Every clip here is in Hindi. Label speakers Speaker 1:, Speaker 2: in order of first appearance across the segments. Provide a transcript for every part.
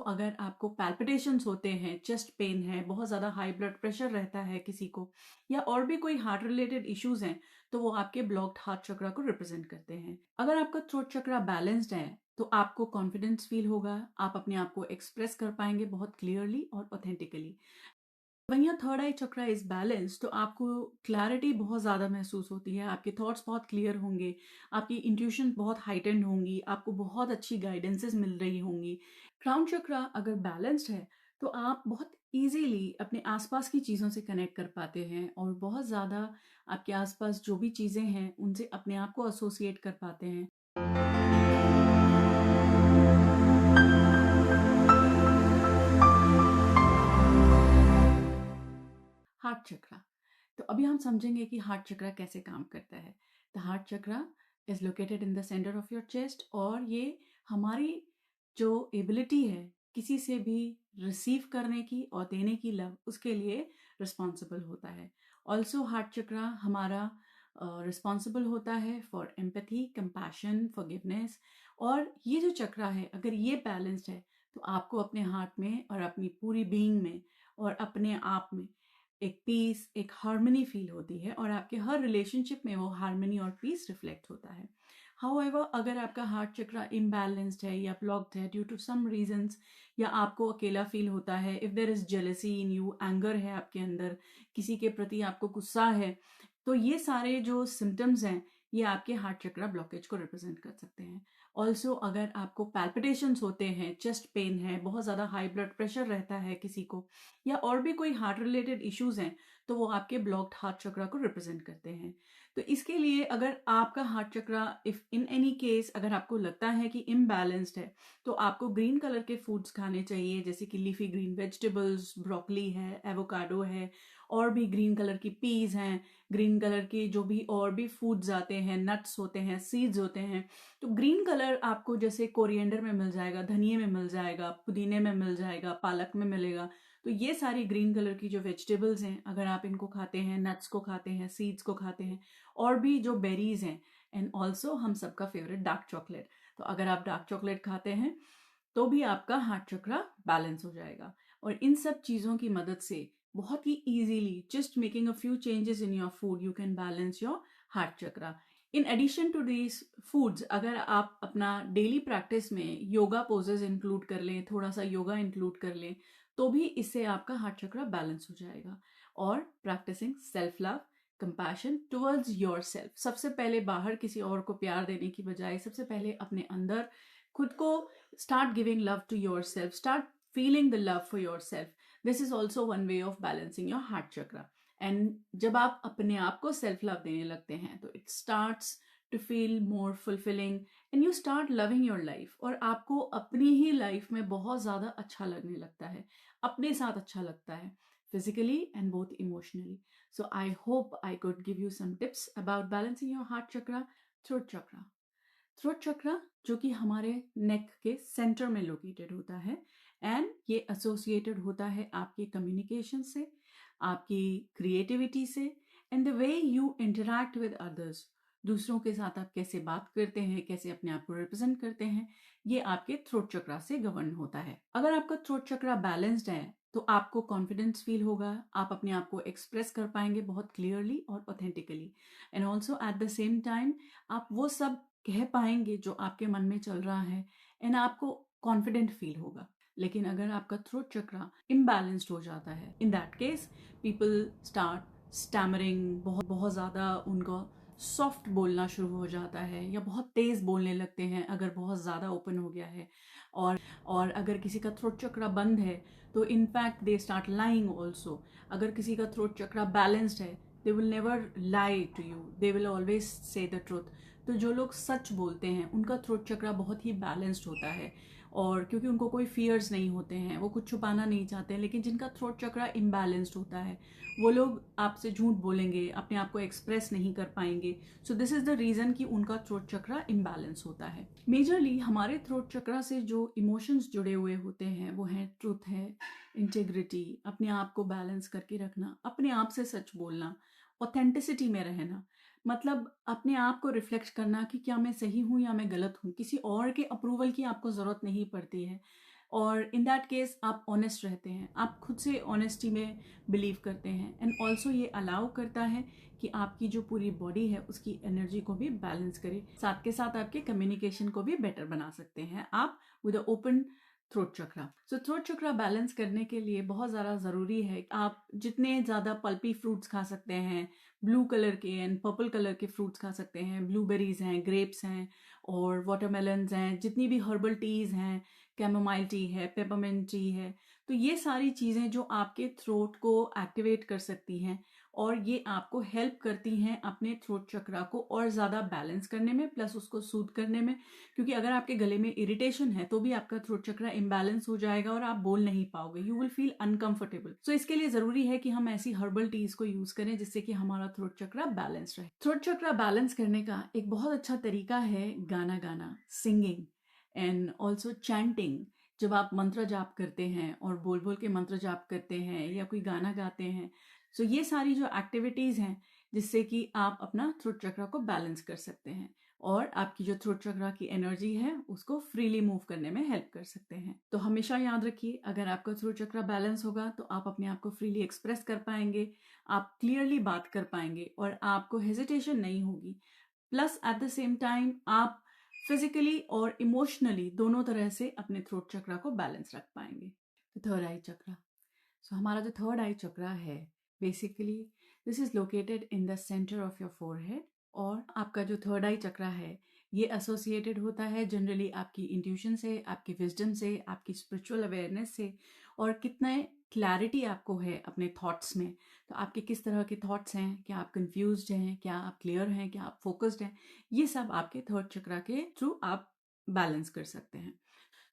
Speaker 1: अगर आपको पैल्पिटेशंस होते हैं, चेस्ट पेन है, बहुत ज़्यादा हाई ब्लड प्रेशर रहता है किसी को, या और भी कोई हार्ट रिलेटेड इश्यूज हैं, तो वो आपके ब्लॉक्ड हार्ट चक्रा को रिप्रेजेंट करते हैं। अगर आपका थ्रोट चक्रा बैलेंस्ड है तो आपको कॉन्फिडेंस फील होगा, आप अपने आप को एक्सप्रेस कर पाएंगे बहुत क्लियरली और ऑथेंटिकली। वहीं third I chakra is balance, तो आपको क्लैरिटी बहुत ज़्यादा महसूस होती है, आपके थॉट्स बहुत क्लियर होंगे, आपकी इंट्यूशन बहुत हाइटेंड होंगी, आपको बहुत अच्छी गाइडेंसेस मिल रही होंगी। क्राउन चक्रा अगर बैलेंस्ड है तो आप बहुत इजीली अपने आसपास की चीज़ों से कनेक्ट कर पाते हैं और बहुत ज़्यादा आपके आसपास जो भी चीज़ें हैं उनसे अपने आप को एसोसिएट कर पाते हैं। हार्ट चक्रा, तो अभी हम समझेंगे कि हार्ट चक्रा कैसे काम करता है। The heart chakra is located in the centre of your chest, और ये हमारी जो एबिलिटी है किसी से भी रिसीव करने की और देने की लव, उसके लिए रिस्पॉन्सिबल होता है। ऑल्सो हार्ट चक्रा हमारा रिस्पॉन्सिबल होता है फॉर एम्पैथी, कंपैशन, फॉरगिवनेस। और ये जो चक्रा है अगर ये बैलेंस्ड है तो आपको अपने हार्ट में और अपनी पूरी बीइंग में और अपने आप में एक पीस, एक हार्मनी फील होती है, और आपके हर रिलेशनशिप में वो हार्मनी और पीस रिफ्लेक्ट होता है। हाउएवर अगर आपका हार्ट चक्रा इम्बैलेंस्ड है या ब्लॉक्ड है ड्यू टू सम रीजंस, या आपको अकेला फील होता है, if there is jealousy in you, anger है आपके अंदर, किसी के प्रति आपको गुस्सा है, तो ये सारे जो सिम्टम्स हैं ये आपके हार्ट चक्रा ब्लॉकेज को रिप्रेजेंट कर सकते हैं। ऑल्सो अगर आपको पैल्पिटेशंस होते हैं, चेस्ट पेन है, बहुत ज़्यादा हाई ब्लड प्रेशर रहता है किसी को, या और भी कोई हार्ट रिलेटेड इश्यूज हैं, तो वो आपके ब्लॉक्ड हार्ट चक्रा को रिप्रेजेंट करते हैं। तो इसके लिए अगर आपका heart chakra, if in any case अगर आपको लगता है कि इम्बैलेंस्ड है, तो आपको ग्रीन कलर के फूड्स खाने चाहिए, जैसे कि लीफी ग्रीन वेजिटेबल्स, ब्रोकली है, एवोकाडो है, और भी ग्रीन कलर की पीज हैं, ग्रीन कलर की जो भी और भी फूड्स आते हैं, नट्स होते हैं, सीड्स होते हैं। तो ग्रीन कलर आपको जैसे कोरिएंडर में मिल जाएगा, धनिए में मिल जाएगा, पुदीने में मिल जाएगा, पालक में मिलेगा। तो ये सारी ग्रीन कलर की जो वेजिटेबल्स हैं, अगर आप इनको खाते हैं, नट्स को खाते हैं, सीड्स को खाते हैं, और भी जो बेरीज हैं, एंड ऑल्सो हम सबका फेवरेट डार्क चॉकलेट, तो अगर आप डार्क चॉकलेट खाते हैं तो भी आपका हार्ट चक्रा बैलेंस हो जाएगा। और इन सब चीज़ों की मदद से बहुत ही easily, just making a few changes in your food, you can balance your heart chakra. In addition to these foods, अगर आप अपना डेली प्रैक्टिस में योगा पोजेज इंक्लूड कर लें, थोड़ा सा योगा इंक्लूड कर लें, तो भी इससे आपका हार्ट चक्रा बैलेंस हो जाएगा। और practicing self love, compassion towards your self, सबसे पहले बाहर किसी और को प्यार देने की बजाय सबसे पहले अपने अंदर खुद को start giving love to yourself, start feeling the love for yourself. This is also one way of balancing your heart chakra. And जब आप अपने आप को सेल्फ लव देने लगते हैं तो it starts to feel more fulfilling and you start loving your life, और आपको अपनी ही लाइफ में बहुत ज़्यादा अच्छा लगने लगता है, अपने साथ अच्छा लगता है, physically and both emotionally. So I hope I could give you some tips about balancing your heart chakra. Throat chakra, throat chakra जो कि हमारे नेक के सेंटर में लोकेटेड होता है, एंड ये एसोसिएटेड होता है आपके कम्युनिकेशन से, आपकी क्रिएटिविटी से, and the way you interact with others, दूसरों के साथ आप कैसे बात करते हैं, कैसे अपने आप को रिप्रेजेंट करते हैं, ये आपके थ्रोट चक्रा से गवर्न होता है। अगर आपका थ्रोट चक्रा बैलेंस्ड है तो आपको कॉन्फिडेंस फील होगा, आप अपने आप को एक्सप्रेस कर पाएंगे बहुत क्लियरली और authentically, and also eight the same time आप वो सब कह पाएंगे जो आपके मन में चल रहा है, एंड आपको कॉन्फिडेंट फील होगा। लेकिन अगर आपका थ्रोट चक्रा इम्बैलेंस्ड हो जाता है, in that case people start stammering, बहुत बहुत ज़्यादा उनका सॉफ्ट बोलना शुरू हो जाता है, या बहुत तेज़ बोलने लगते हैं अगर बहुत ज़्यादा ओपन हो गया है। और अगर किसी का थ्रोट चक्रा बंद है तो in fact they start lying also. अगर किसी का थ्रोट चक्रा बैलेंस्ड है, they will never lie to you, they will always say the truth. तो जो लोग सच बोलते हैं उनका थ्रोट चक्रा बहुत ही बैलेंस्ड होता है, और क्योंकि उनको कोई फियर्स नहीं होते हैं, वो कुछ छुपाना नहीं चाहते हैं। लेकिन जिनका थ्रोट चक्रा इम्बैलेंस्ड होता है वो लोग आपसे झूठ बोलेंगे, अपने आप को एक्सप्रेस नहीं कर पाएंगे। So this is the reason कि उनका थ्रोट चक्रा इम्बैलेंस होता है। मेजरली हमारे थ्रोट चक्रा से जो इमोशंस जुड़े हुए होते हैं वो हैं ट्रूथ है, इंटेग्रिटी, अपने आप को बैलेंस करके रखना, अपने आप से सच बोलना, ऑथेंटिसिटी में रहना, मतलब अपने आप को रिफ्लेक्ट करना कि क्या मैं सही हूँ या मैं गलत हूँ, किसी और के अप्रूवल की आपको ज़रूरत नहीं पड़ती है। और इन दैट केस आप ऑनेस्ट रहते हैं, आप खुद से ऑनेस्टी में बिलीव करते हैं। एंड ऑल्सो ये अलाउ करता है कि आपकी जो पूरी बॉडी है उसकी एनर्जी को भी बैलेंस करे, साथ के साथ आपके कम्युनिकेशन को भी बेटर बना सकते हैं आप with open throat chakra. So throat chakra balance करने के लिए बहुत ज़्यादा ज़रूरी है आप जितने ज़्यादा पल्पी फ्रूट्स खा सकते हैं, ब्लू कलर के एंड पर्पल कलर के फ्रूट्स खा सकते हैं, ब्लूबेरीज हैं, ग्रेप्स हैं और वाटरमेलन्स हैं, जितनी भी हर्बल टीज़ हैं, कैमोमाइल टी है, पेपरमिंट टी है, तो ये सारी चीज़ें जो आपके थ्रोट को एक्टिवेट कर सकती हैं और ये आपको हेल्प करती हैं अपने थ्रोट चक्रा को और ज़्यादा बैलेंस करने में, प्लस उसको सूद करने में। क्योंकि अगर आपके गले में इरिटेशन है तो भी आपका थ्रोट चक्रा इम्बैलेंस हो जाएगा और आप बोल नहीं पाओगे, यू विल फील अनकंफर्टेबल। सो इसके लिए ज़रूरी है कि हम ऐसी हर्बल टीज को यूज़ करें जिससे कि हमारा थ्रोट चक्रा बैलेंस रहे। थ्रोट चक्रा बैलेंस करने का एक बहुत अच्छा तरीका है गाना गाना, सिंगिंग एंड ऑल्सो चैंटिंग। जब आप मंत्र जाप करते हैं और बोल बोल के मंत्र जाप करते हैं या कोई गाना गाते हैं, सो ये सारी जो एक्टिविटीज़ हैं जिससे कि आप अपना थ्रोट चक्रा को बैलेंस कर सकते हैं और आपकी जो थ्रोट चक्रा की एनर्जी है उसको फ्रीली मूव करने में हेल्प कर सकते हैं। तो हमेशा याद रखिए, अगर आपका थ्रोट चक्रा बैलेंस होगा तो आप अपने आप को फ्रीली एक्सप्रेस कर पाएंगे, आप क्लियरली बात कर पाएंगे और आपको हेजिटेशन नहीं होगी। Plus at the same time आप फिजिकली और इमोशनली दोनों तरह से अपने थ्रोट चक्रा को बैलेंस रख पाएंगे। तो थर्ड आई चक्रा, सो हमारा जो थर्ड आई चक्रा है basically this is located in the centre of your forehead. और आपका जो थर्ड आई चक्रा है ये एसोसिएटेड होता है जनरली आपकी इंट्यूशन से, आपकी विजडम से, आपकी स्पिरिचुअल अवेयरनेस से, और कितना क्लैरिटी आपको है अपने थॉट्स में। तो आपके किस तरह के थॉट्स हैं, क्या आप कंफ्यूज्ड हैं, क्या आप क्लियर हैं, क्या आप फोकस्ड हैं, ये सब आपके थर्ड चक्रा के थ्रू आप बैलेंस कर सकते हैं।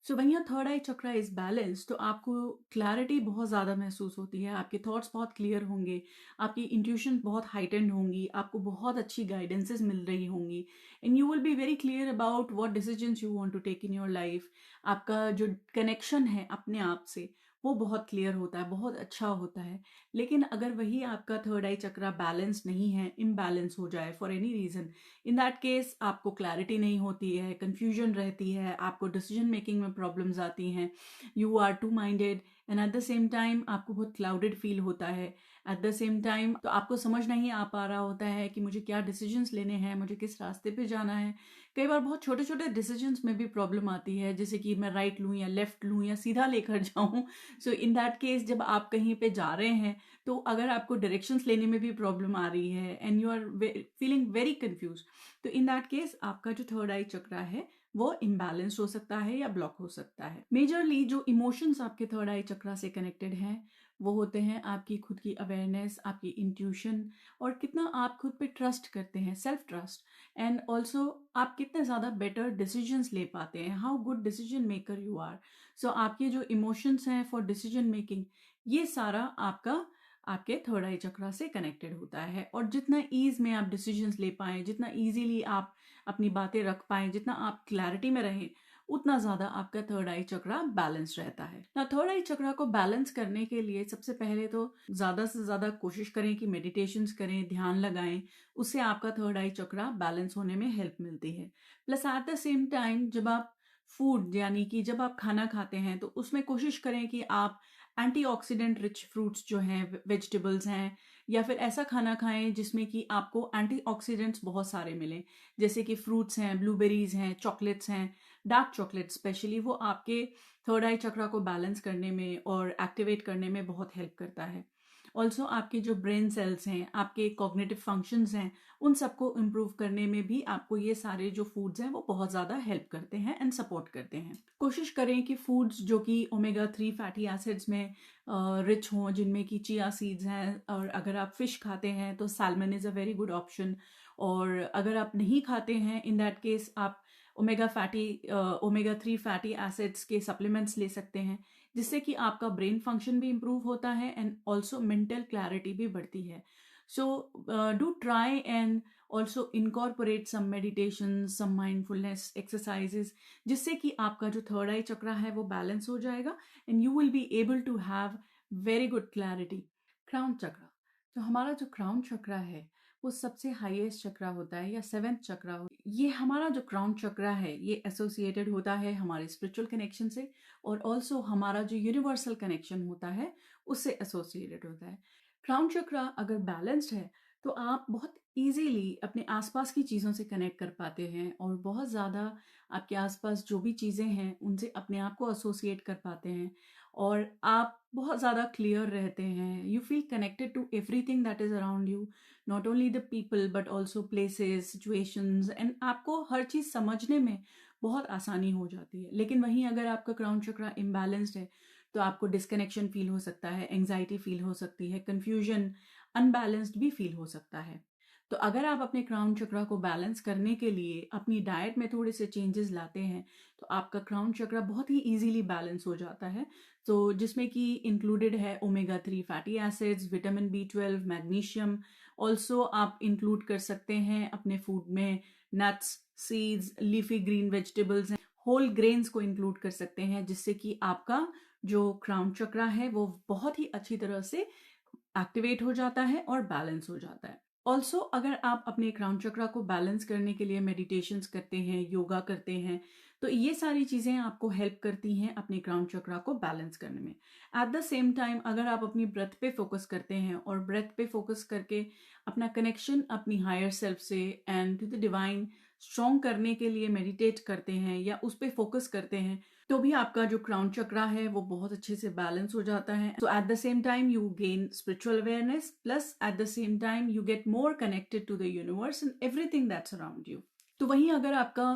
Speaker 1: So when your third I chakra is balance तो आपको क्लैरिटी बहुत ज़्यादा महसूस होती है, आपके थॉट्स बहुत क्लियर होंगे, आपकी इंट्यूशन बहुत हाइटेंड होंगी, आपको बहुत अच्छी गाइडेंसेस मिल रही होंगी and you will be very clear about what decisions you want to take in your life. आपका जो कनेक्शन है अपने आप से वो बहुत क्लियर होता है, बहुत अच्छा होता है। लेकिन अगर वही आपका थर्ड आई चक्रा बैलेंस नहीं है, इम्बैलेंस हो जाए for any reason, in that case आपको क्लैरिटी नहीं होती है, कंफ्यूजन रहती है, आपको डिसीजन मेकिंग में प्रॉब्लम्स आती हैं, you are two minded and at the same time आपको बहुत क्लाउडेड फील होता है। एट द सेम टाइम तो आपको समझ नहीं आ पा रहा होता है कि मुझे क्या डिसीजंस लेने हैं, मुझे किस रास्ते पे जाना है। कई बार बहुत छोटे छोटे डिसीजंस में भी प्रॉब्लम आती है, जैसे कि मैं राइट लूँ या लेफ्ट लूँ या सीधा लेकर जाऊँ। सो इन दैट केस जब आप कहीं पे जा रहे हैं तो अगर आपको डायरेक्शंस लेने में भी प्रॉब्लम आ रही है and you are feeling very confuse, तो इन दैट केस आपका जो थर्ड आई चक्रा है वो इम्बैलेंस हो सकता है या ब्लॉक हो सकता है। मेजरली जो इमोशंस आपके थर्ड आई चक्रा से कनेक्टेड हैं वो होते हैं आपकी खुद की अवेयरनेस, आपकी इंट्यूशन और कितना आप खुद पे ट्रस्ट करते हैं, सेल्फ ट्रस्ट, एंड ऑल्सो आप कितने ज़्यादा बेटर डिसीजंस ले पाते हैं, how good decision maker you are. So आपके जो इमोशंस हैं फॉर डिसीजन मेकिंग, ये सारा आपका आपके थर्ड आई चक्रा से कनेक्टेड होता है। और जितना ईज में आप डिसीजंस ले पाएं, जितना ईजीली आप अपनी बातें रख पाएं, जितना आप क्लैरिटी में रहें, उतना ज़्यादा आपका थर्ड आई चक्रा बैलेंस रहता है ना। थर्ड आई चक्रा को बैलेंस करने के लिए सबसे पहले तो ज़्यादा से ज़्यादा कोशिश करें कि मेडिटेशंस करें, ध्यान लगाएं, उससे आपका थर्ड आई चक्रा बैलेंस होने में हेल्प मिलती है। Plus at the same time जब आप फूड यानी कि जब आप खाना खाते हैं तो उसमें कोशिश करें कि आप एंटीऑक्सीडेंट रिच फ्रूट्स जो हैं, वेजिटेबल्स हैं, या फिर ऐसा खाना खाएं जिसमें कि आपको एंटीऑक्सीडेंट्स बहुत सारे मिलें, जैसे कि फ्रूट्स हैं, ब्लूबेरीज हैं, चॉकलेट्स हैं, डार्क चॉकलेट स्पेशली, वो आपके थर्ड आई चक्रा को बैलेंस करने में और एक्टिवेट करने में बहुत हेल्प करता है। ऑल्सो आपके जो ब्रेन सेल्स हैं, आपके कॉग्निटिव फंक्शंस हैं, उन सबको इम्प्रूव करने में भी आपको ये सारे जो फूड्स हैं वो बहुत ज़्यादा हेल्प करते हैं एंड सपोर्ट करते हैं। कोशिश करें कि फूड्स जो कि ओमेगा 3 फैटी एसिड्स में रिच हों, जिनमें कि चिया सीड्स हैं, और अगर आप फिश खाते हैं तो salmon is a very good option. और अगर आप नहीं खाते हैं इन दैट केस आप ओमेगा 3 फैटी एसिड्स के सप्लीमेंट्स ले सकते हैं, जिससे कि आपका ब्रेन फंक्शन भी इम्प्रूव होता है एंड ऑल्सो मेंटल क्लैरिटी भी बढ़ती है। So do try and also incorporate some meditation, some mindfulness exercises, जिससे कि आपका जो थर्ड आई चक्रा है वो बैलेंस हो जाएगा and you will be able to have very good clarity. Crown chakra, तो हमारा जो क्राउन चक्रा है वो सबसे हाईएस्ट चक्रा होता है या सेवेंथ चक्रा हो। ये हमारा जो क्राउन चक्रा है ये एसोसिएटेड होता है हमारे स्पिरिचुअल कनेक्शन से, और ऑल्सो हमारा जो यूनिवर्सल कनेक्शन होता है उससे एसोसिएटेड होता है। क्राउन चक्रा अगर बैलेंस्ड है तो आप बहुत इजीली अपने आसपास की चीज़ों से कनेक्ट कर पाते हैं, और बहुत ज़्यादा आपके आसपास जो भी चीज़ें हैं उनसे अपने आप को एसोसिएट कर पाते हैं, और आप बहुत ज़्यादा क्लियर रहते हैं। You feel connected to everything that is around you, not only the people but also places, situations, and आपको हर चीज़ समझने में बहुत आसानी हो जाती है। लेकिन वहीं अगर आपका क्राउन चक्रा इम्बैलेंस्ड है तो आपको डिस्कनेक्शन फील हो सकता है, एंग्जाइटी फील हो सकती है, कन्फ्यूजन, अनबैलेंस्ड भी फील हो सकता है। तो अगर आप अपने क्राउन चक्रा को बैलेंस करने के लिए अपनी डाइट में थोड़े से चेंजेस लाते हैं तो आपका क्राउन चक्रा बहुत ही इजीली बैलेंस हो जाता है। तो जिसमें कि इंक्लूडेड है omega 3 fatty acids, vitamin B12, magnesium. Also आप इंक्लूड कर सकते हैं अपने फूड में nuts, seeds, leafy green vegetables, whole grains को इंक्लूड कर सकते हैं, जिससे कि आपका जो क्राउन चक्रा है वो बहुत ही अच्छी तरह से एक्टिवेट हो जाता है और बैलेंस हो जाता है। ऑल्सो अगर आप अपने क्राउन चक्रा को बैलेंस करने के लिए मेडिटेशंस करते हैं, योगा करते हैं, तो ये सारी चीज़ें आपको हेल्प करती हैं अपने क्राउन चक्रा को बैलेंस करने में। एट द सेम टाइम अगर आप अपनी ब्रेथ पे फोकस करते हैं और ब्रेथ पे फोकस करके अपना कनेक्शन अपनी हायर सेल्फ से and to the divine strong करने के लिए मेडिटेट करते हैं या उस पर फोकस करते हैं, तो भी आपका जो क्राउन चक्रा है वो बहुत अच्छे से बैलेंस हो जाता है। So at the same time you gain spiritual awareness, plus at the same time you get more connected to the universe and everything that's around you. तो वहीं अगर आपका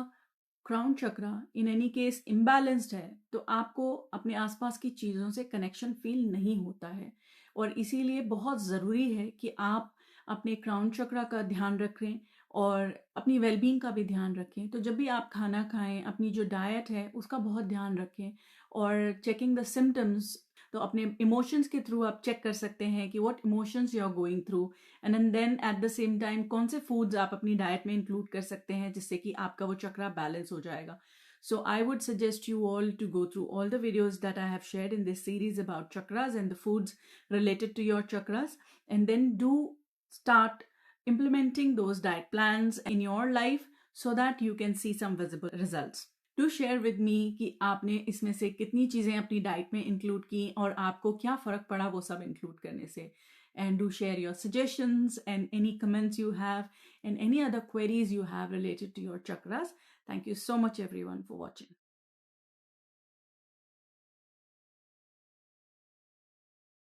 Speaker 1: crown chakra in any case imbalanced है तो आपको अपने आसपास की चीज़ों से कनेक्शन फील नहीं होता है, और इसीलिए बहुत ज़रूरी है कि आप अपने क्राउन चक्रा का ध्यान रखें और अपनी वेलबींग का भी ध्यान रखें। तो जब भी आप खाना खाएं अपनी जो डाइट है उसका बहुत ध्यान रखें, और चेकिंग द सिम्टम्स, तो अपने इमोशंस के थ्रू आप चेक कर सकते हैं कि what emotions you are going through, and then at the same time कौन से फूड्स आप अपनी डाइट में इंक्लूड कर सकते हैं जिससे कि आपका वो चक्रा बैलेंस हो जाएगा। So I would suggest you all to go through all the videos that I have shared in this series about chakras and the foods related to your chakras, and then do start implementing those diet plans in your life so that you can see some visible results. Do share with me कि आपने इसमें से कितनी चीज़ें अपनी डाइट में इंक्लूड की और आपको क्या फ़र्क पड़ा वो सब इंक्लूड करने से। And do share your suggestions and any comments you have and any other queries you have related to your chakras. Thank you so much everyone for watching.